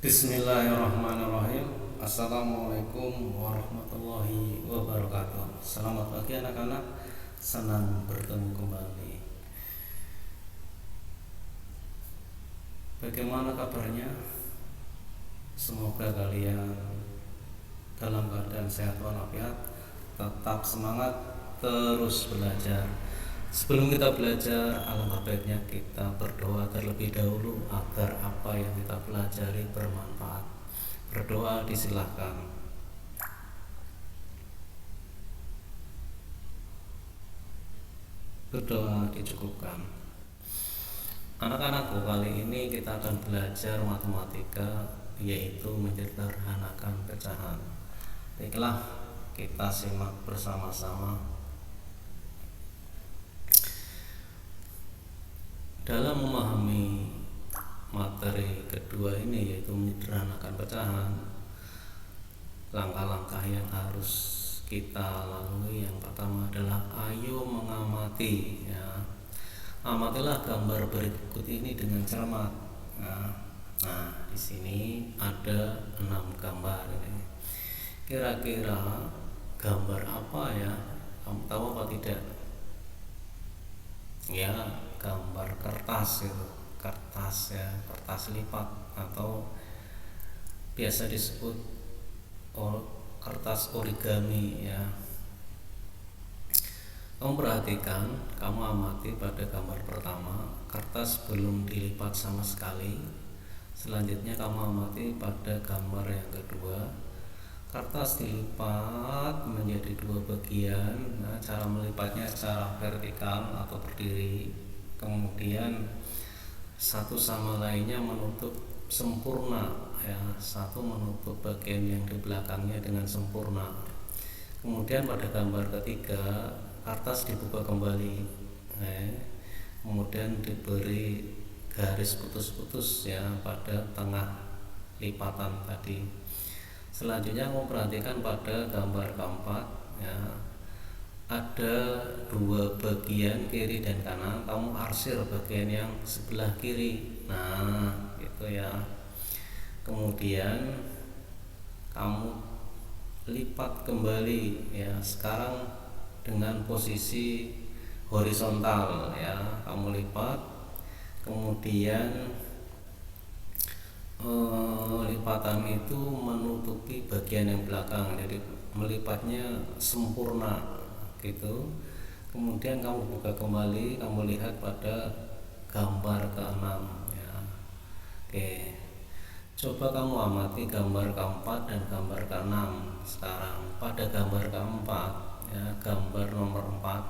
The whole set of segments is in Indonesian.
Bismillahirrahmanirrahim. Assalamualaikum warahmatullahi wabarakatuh. Selamat pagi anak-anak. Senang bertemu kembali. Bagaimana kabarnya? Semoga kalian dalam keadaan sehat walafiat, tetap semangat, terus belajar. Sebelum kita belajar, alangkah baiknya kita berdoa terlebih dahulu agar apa yang kita pelajari bermanfaat. Berdoa disilahkan. Berdoa dicukupkan. Anak-anakku, kali ini kita akan belajar matematika, yaitu menyederhanakan pecahan. Baiklah, kita simak bersama-sama. Dalam memahami materi kedua ini, yaitu menyederhanakan pecahan, langkah-langkah yang harus kita lalui yang pertama adalah ayo mengamati, ya. Amatilah gambar berikut ini dengan cermat. Nah, di sini ada 6 gambar ini. Kira-kira gambar apa ya? Kamu tahu apa tidak? Ya, gambar kertas itu, kertas ya, kertas lipat atau biasa disebut kertas origami ya. Kamu perhatikan, kamu amati pada gambar pertama, kertas belum dilipat sama sekali. Selanjutnya kamu amati pada gambar yang kedua, kertas dilipat menjadi 2 bagian. Nah, cara melipatnya secara vertikal atau berdiri. Kemudian satu sama lainnya menutup sempurna, ya. Satu menutup bagian yang di belakangnya dengan sempurna. Kemudian pada gambar ketiga, kertas dibuka kembali, kemudian diberi garis putus-putus ya pada tengah lipatan tadi. Selanjutnya kamu perhatikan pada gambar keempat, ya, ada 2 bagian kiri dan kanan. Kamu arsir bagian yang sebelah kiri, nah gitu ya. Kemudian kamu lipat kembali ya, sekarang dengan posisi horizontal ya. Kamu lipat, kemudian lipatan itu menutupi bagian yang belakang, jadi melipatnya sempurna gitu. Kemudian kamu buka kembali, kamu lihat pada gambar ke-6 ya. Oke, coba kamu amati gambar keempat dan gambar ke-6 sekarang. Pada gambar keempat ya, gambar nomor 4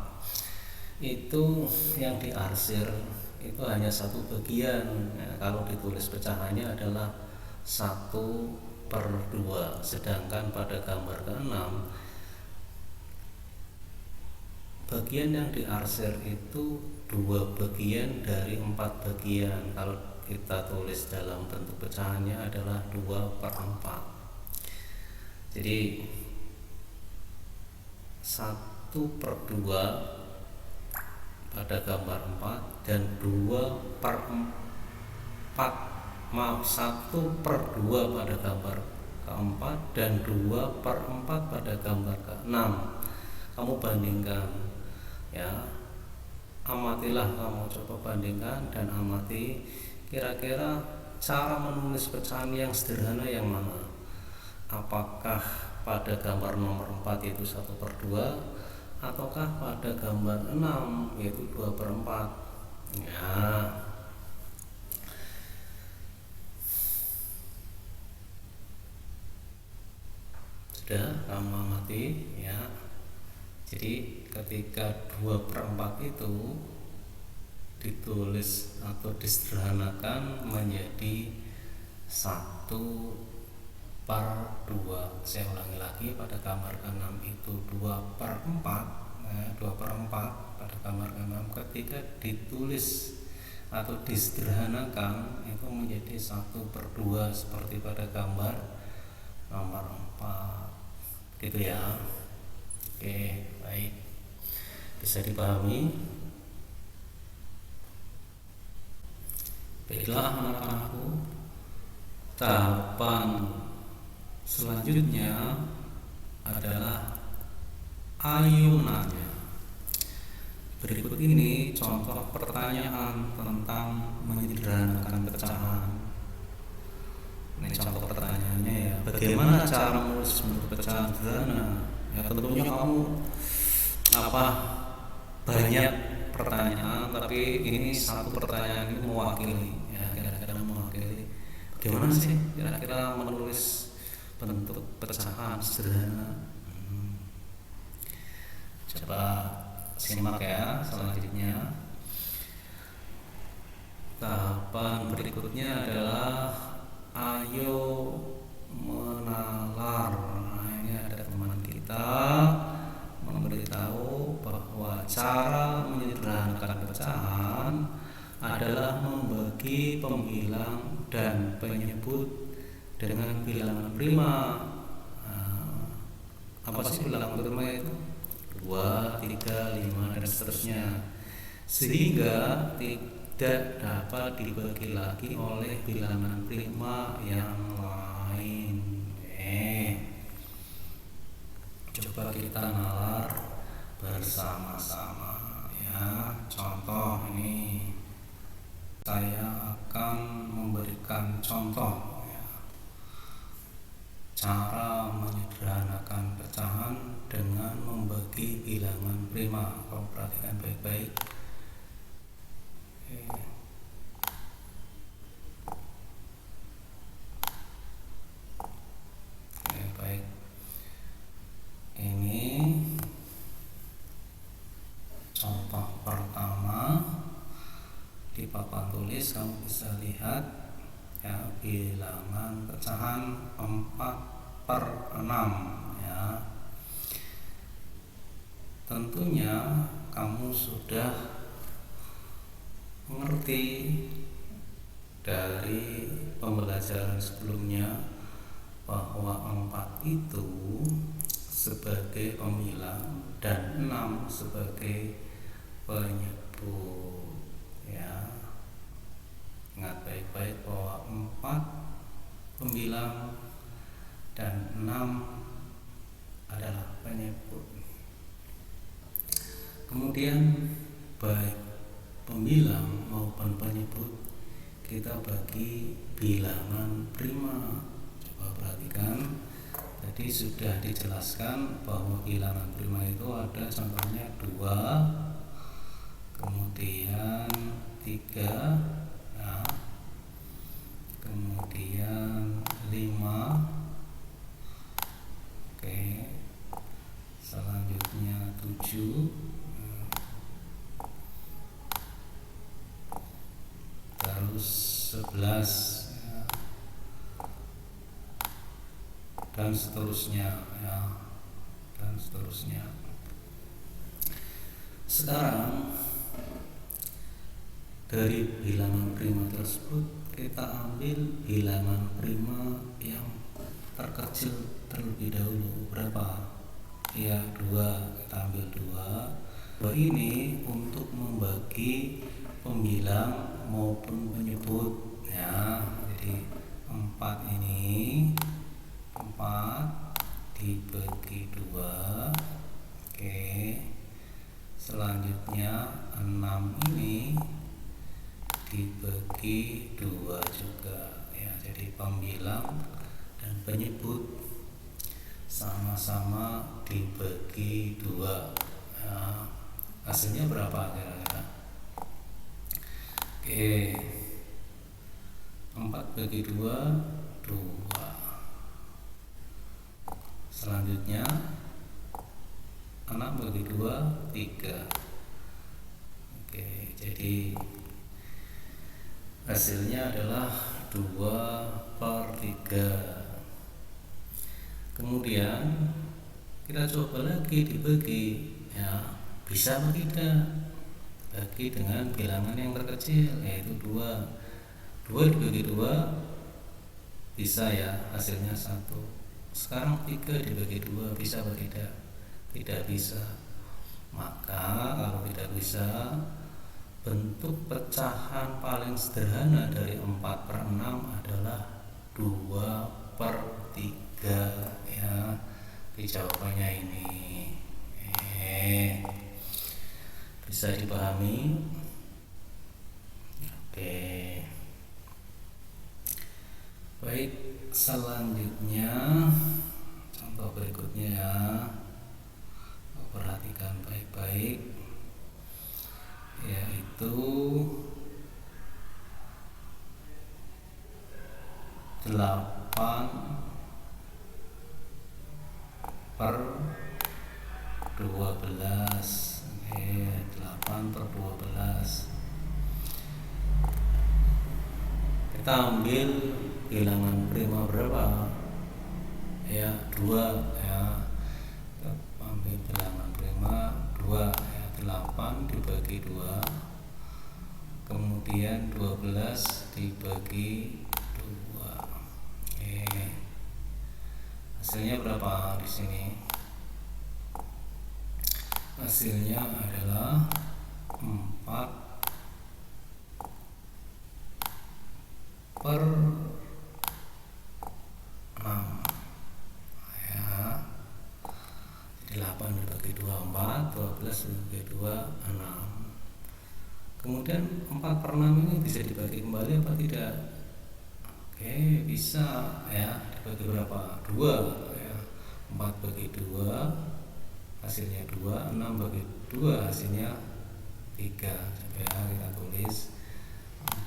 itu yang diarsir itu hanya satu bagian ya. Kalau ditulis pecahannya adalah 1/2, sedangkan pada gambar ke-6 bagian yang diarsir itu 2 bagian dari 4 bagian. Kalau kita tulis dalam bentuk pecahannya adalah 2/4. Jadi 1/2 pada gambar 4 dan 2/4, maaf, 1/2 pada gambar keempat dan 2/4 pada gambar ke-6. Kamu bandingkan ya, amatilah, kamu coba bandingkan dan amati kira-kira cara menulis pecahan yang sederhana yang mana. Apakah pada gambar nomor 4 yaitu 1/2 ataukah pada gambar 6 yaitu 2/4 ya. Sudah kamu amati ya. Jadi ketika 2/4 itu ditulis atau disederhanakan menjadi 1/2. Saya ulangi lagi, pada gambar ke-6 itu 2/4, 2/4 pada gambar ke-6. Ketika ditulis atau disederhanakan itu menjadi 1/2 seperti pada gambar nomor 4 gitu ya. Oke, baik, bisa dipahami. Baiklah anak-anakku, Tahapan selanjutnya adalah ayunannya. Berikut ini contoh pertanyaan tentang menyederhanakan pecahan. Ini contoh pertanyaannya ya. Bagaimana cara menulis bentuk pecahan sederhana? Ya tentunya kamu banyak pertanyaan, tapi ini satu pertanyaan ini mewakili. Ya kira-kira mewakili. Bagaimana sih kira-kira menulis bentuk pecahan sederhana? Coba simak ya selanjutnya. Tahapan berikutnya adalah ayo menalar. Nah, ini ada teman kita memberitahu bahwa cara menyederhanakan pecahan adalah membagi pembilang dan penyebut dengan bilangan prima. Apa sih bilangan prima itu? 2, 3, 5 dan seterusnya, sehingga tidak dapat dibagi lagi oleh bilangan prima yang lain. Coba kita nalar bersama-sama ya. Contoh ini saya akan memberikan contoh ya. Cara menyederhanakan pecahan dengan membagi bilangan prima. Kau perhatikan baik-baik. Baik. Ini contoh pertama di papan tulis. Kamu bisa lihat ya, bilangan pecahan 4/6 ya. Tentunya kamu sudah mengerti dari pembelajaran sebelumnya bahwa 4 itu sebagai pembilang dan 6 sebagai penyebut ya. Ingat baik-baik bahwa 4 pembilang dan 6 adalah penyebut. Kemudian baik pembilang maupun penyebut kita bagi bilangan prima. Coba perhatikan, tadi sudah dijelaskan bahwa bilangan prima itu ada contohnya 2, kemudian 3 ya, kemudian 5. Oke, selanjutnya 7, terus 11 ya, dan seterusnya ya, dan seterusnya. Sekarang dari bilangan prima tersebut kita ambil bilangan prima yang terkecil terlebih dahulu. Berapa? Ya 2. Kita ambil 2. 2 ini untuk membagi pembilang maupun penyebut ya. Jadi 4 ini 4 dibagi 2. Oke. Selanjutnya 6 ini dibagi 2 juga ya. Jadi pembilang dan penyebut sama-sama dibagi 2 ya. Hasilnya berapa kira-kira? Oke, 4 bagi 2, 2. Selanjutnya 6 bagi 2, 3. Oke, jadi hasilnya adalah 2/3. Kemudian kita coba lagi dibagi ya, bisa apa tidak? Bagi dengan bilangan yang terkecil, yaitu 2. 2 dibagi 2 bisa ya, hasilnya 1. Sekarang 3 dibagi 2 bisa apa tidak? Tidak bisa. Maka kalau tidak bisa, bentuk pecahan paling sederhana dari 4/6 adalah 2/3 ya di jawabannya ini. Bisa dipahami? Oke. Baik, selanjutnya contoh berikutnya ya. Perhatikan baik-baik, yaitu 8/12. 8/12. Kita ambil bilangan prima berapa? Ya, 2 ya. Kita ambil bilangan prima 2 ya, 8 dibagi 2. Kemudian 12 dibagi 2. Hasilnya berapa di sini? Hasilnya adalah 4/6 ya. Jadi 8 dibagi 2 4, 12 dibagi 2 6. Kemudian 4/6 ini bisa dibagi kembali apa tidak? Oke, bisa ya. Dibagi berapa? 2 ya. 4 bagi 2 hasilnya 2, 6 bagi 2 hasilnya 3. Coba ya, kita tulis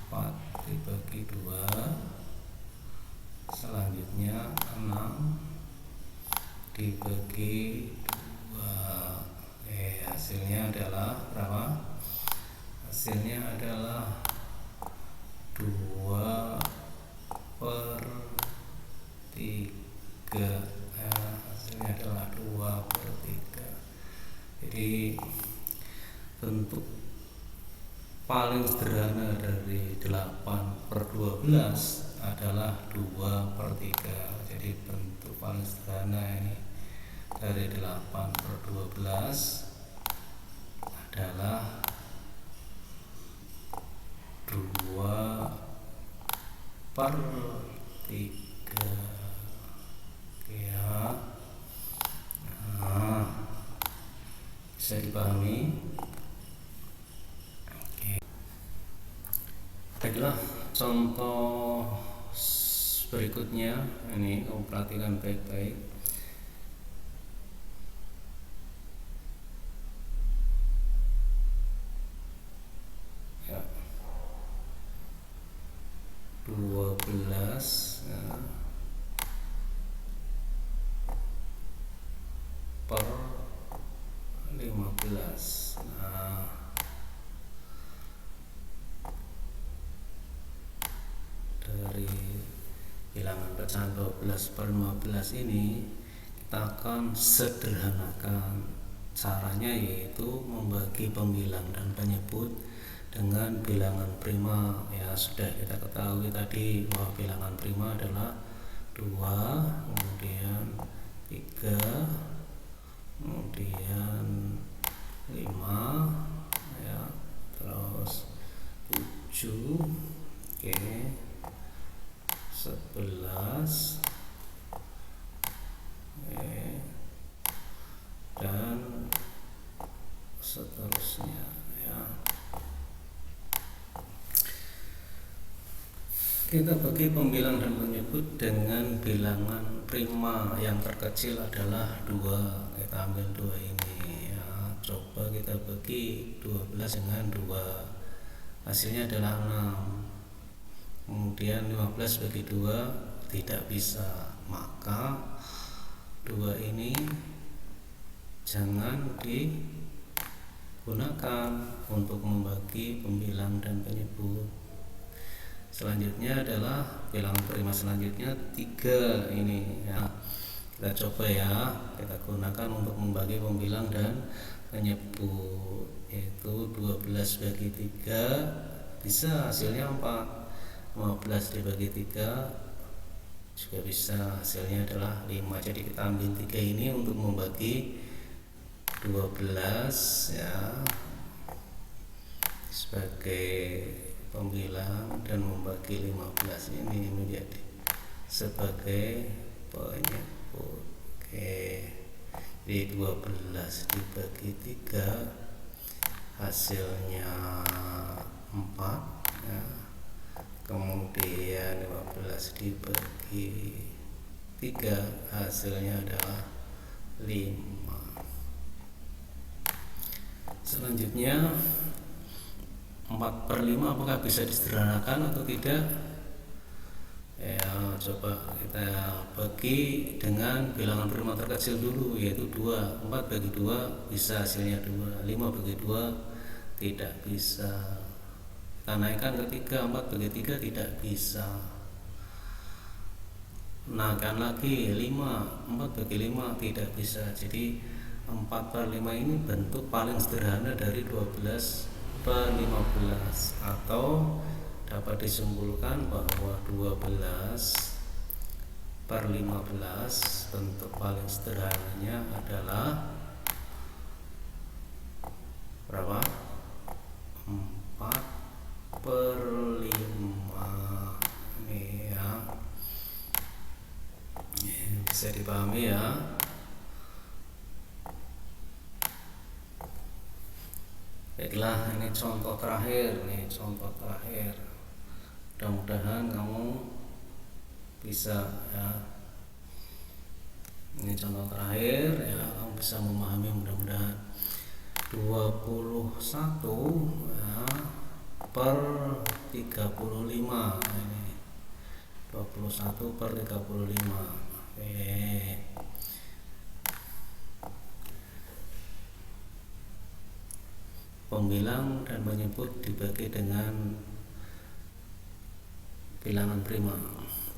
4 dibagi 2, selanjutnya 6 dibagi 2. Hasilnya adalah berapa? Hasilnya adalah 2/3 ya. Hasilnya adalah 2/3. Jadi bentuk paling sederhana dari 8/12 adalah 2/3. Jadi bentuk paling sederhana ini dari 8/12 adalah 2/3 ya. Nah, bisa dipahami? Oke. Baiklah, contoh berikutnya ini kamu perhatikan baik-baik. Ya. 12 ya, per 15. Nah, dari bilangan pecahan 12/15 ini kita akan sederhanakan caranya, yaitu membagi pembilang dan penyebut dengan bilangan prima. Ya, sudah kita ketahui tadi bahwa bilangan prima adalah 2, kemudian 3, kemudian 5 ya, terus 7, oke, 11, dan seterusnya ya. Kita bagi pembilang dan penyebut dengan bilangan prima. Yang terkecil adalah 2. Kita ambil 2 ini ya. Coba kita bagi 12 dengan 2. Hasilnya adalah 6. Kemudian 15 bagi 2 tidak bisa. Maka 2 ini jangan digunakan untuk membagi pembilang dan penyebut. Selanjutnya adalah bilangan prima selanjutnya 3 ini ya. Kita coba ya, kita gunakan untuk membagi pembilang dan penyebut, yaitu 12 bagi 3 bisa hasilnya 4. 15 dibagi 3 juga bisa, hasilnya adalah 5. Jadi kita ambil 3 ini untuk membagi 12 ya sebagai pembilang dan membagi 15 ini menjadi sebagai penyebut. Oke, jadi 12 dibagi 3 hasilnya 4 ya. Kemudian 15 dibagi 3 hasilnya adalah 5. Selanjutnya 4/5 apakah bisa disederhanakan atau tidak? Ya, coba kita bagi dengan bilangan prima terkecil dulu, yaitu 2. 4 bagi 2 bisa hasilnya 2. 5 bagi 2 tidak bisa. Kita naikkan ke 3. 4 bagi 3 tidak bisa. Naikkan lagi 5. 4 bagi 5 tidak bisa. Jadi 4/5 ini bentuk paling sederhana dari 12/15, atau dapat disimpulkan bahwa 12/15 bentuk paling sederhananya adalah berapa? 4/5. Ini ya, bisa dipahami ya. Baiklah, ini contoh terakhir. Mudah-mudahan kamu bisa ya. Ini contoh terakhir ya, kamu bisa memahami mudah-mudahan. 21 ya, per 35. Ini 21 per 35. Oke. Pembilang dan penyebut dibagi dengan bilangan prima.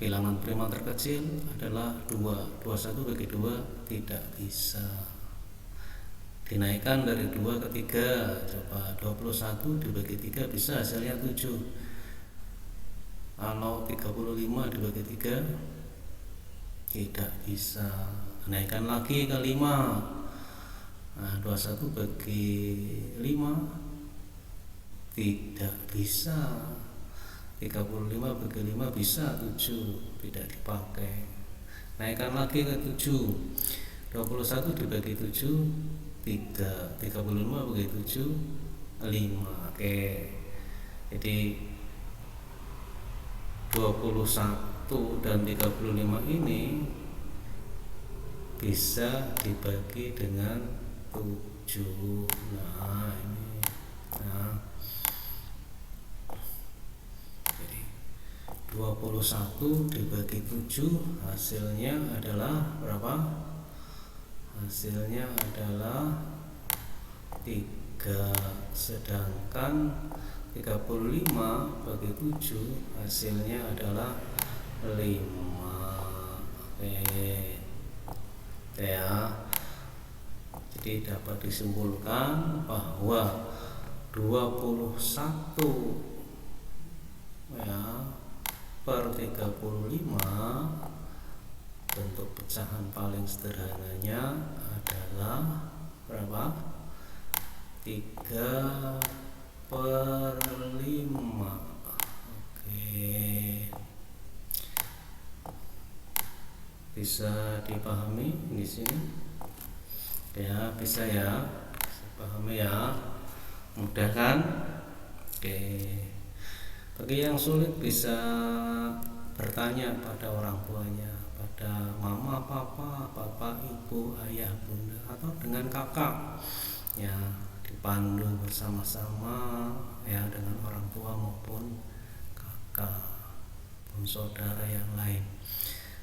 Bilangan prima terkecil adalah 2. 21 bagi 2 tidak bisa. Dinaikkan dari 2 ke 3. Coba 21 dibagi 3 bisa hasilnya 7. Kalau 35 dibagi 3 tidak bisa. Naikkan lagi ke 5. Nah, 21 bagi 5 tidak bisa. 35 bagi 5 bisa 7, tidak dipakai. Naikkan lagi ke 7. 21 dibagi 7 3. 35 bagi 7 5. Oke. Jadi 21 dan 35 ini bisa dibagi dengan 7. Nah, ini. Nah, jadi 21 dibagi 7 hasilnya adalah berapa? Hasilnya adalah 3. Sedangkan 35 bagi 7 hasilnya adalah 5. Oke. Ya. Jadi dapat disimpulkan bahwa 21 ya per 35 bentuk pecahan paling sederhananya adalah berapa? 3/5. Oke. Bisa dipahami di sini? Ya, bisa ya. Pahami ya. Mudah kan? Oke. Bagi yang sulit bisa bertanya pada orang tuanya, pada mama, papa, bapak, ibu, ayah, bunda, atau dengan kakak. Ya, dipandu bersama-sama ya dengan orang tua maupun kakak, maupun saudara yang lain.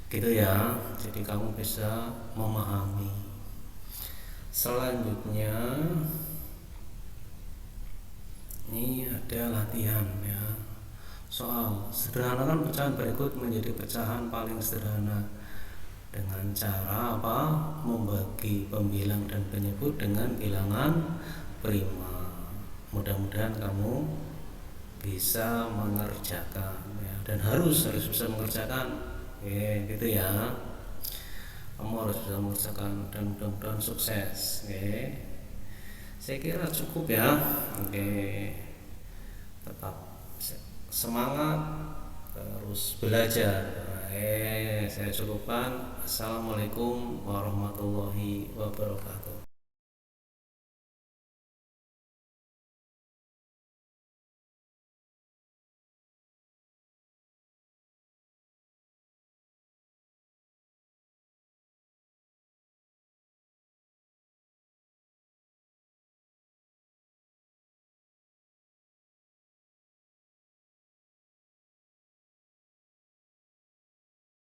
Gitu ya. Jadi kamu bisa memahami. Selanjutnya ini ada latihan ya. Soal sederhanakan pecahan berikut menjadi pecahan paling sederhana dengan cara apa? Membagi pembilang dan penyebut dengan bilangan prima. Mudah-mudahan kamu bisa mengerjakan ya, dan harus bisa mengerjakan. Oke, gitu ya. Kamu harus bisa mengerjakan dan mudah-mudahan sukses. Oke. Saya kira cukup ya. Oke. Tetap semangat terus belajar Saya cukupkan. Assalamualaikum warahmatullahi wabarakatuh.